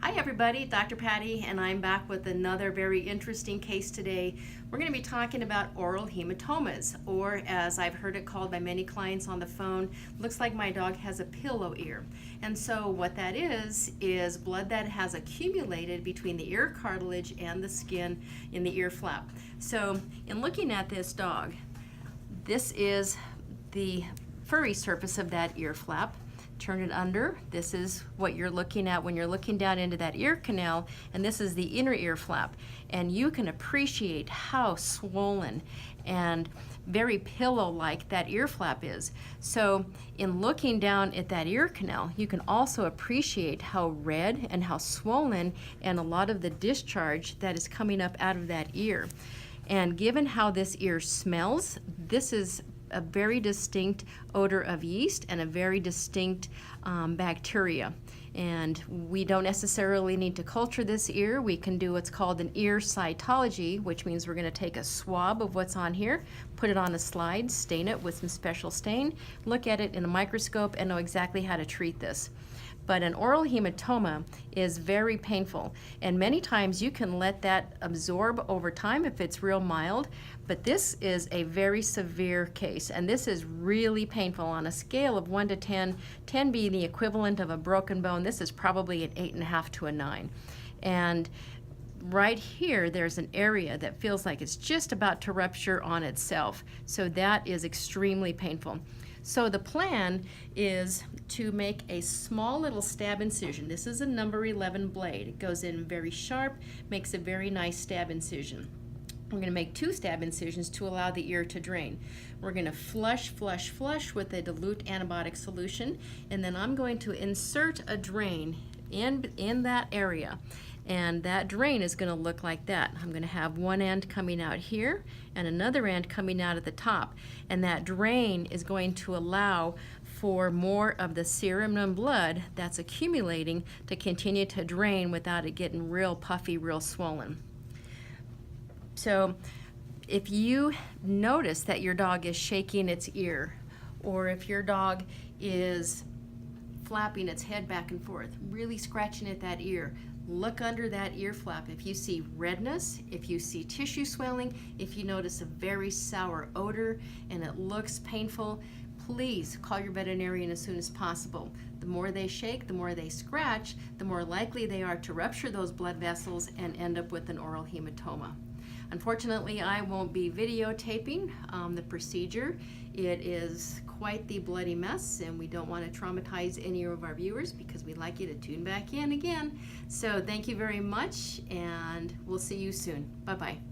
Hi everybody, Dr. Patty, and I'm back with another very interesting case today. We're going to be talking about oral hematomas, or as I've heard it called by many clients on the phone, looks like my dog has a pillow ear. And so what that is blood that has accumulated between the ear cartilage and the skin in the ear flap. So in looking at this dog, this is the furry surface of that ear flap. Turn it under. This is what you're looking at when you're looking down into that ear canal, and this is the inner ear flap. And you can appreciate how swollen and very pillow-like that ear flap is. So in looking down at that ear canal, you can also appreciate how red and how swollen and a lot of the discharge that is coming up out of that ear. And given how this ear smells, this is a very distinct odor of yeast and a very distinct bacteria. And we don't necessarily need to culture this ear. We can do what's called an ear cytology, which means we're going to take a swab of what's on here, put it on a slide, stain it with some special stain, look at it in a microscope, and know exactly how to treat this. But an oral hematoma is very painful, and many times you can let that absorb over time if it's real mild, but this is a very severe case, and this is really painful. On a scale of 1 to 10, 10 being the equivalent of a broken bone, this is probably an 8.5 to a 9. And right here, there's an area that feels like it's just about to rupture on itself, so that is extremely painful. So the plan is to make a small little stab incision. This is a number 11 blade. It goes in very sharp, makes a very nice stab incision. We're going to make 2 stab incisions to allow the ear to drain. We're going to flush with a dilute antibiotic solution, and then I'm going to insert a drain in that area. And that drain is going to look like that. I'm going to have one end coming out here and another end coming out at the top. And that drain is going to allow for more of the serum and blood that's accumulating to continue to drain without it getting real puffy, real swollen. So if you notice that your dog is shaking its ear, or if your dog is flapping its head back and forth, really scratching at that ear, look under that ear flap. If you see redness, if you see tissue swelling, if you notice a very sour odor and it looks painful, please call your veterinarian as soon as possible. The more they shake, the more they scratch, the more likely they are to rupture those blood vessels and end up with an oral hematoma. Unfortunately, I won't be videotaping the procedure. It is quite the bloody mess, and we don't want to traumatize any of our viewers because we'd like you to tune back in again. So thank you very much, and we'll see you soon. Bye-bye.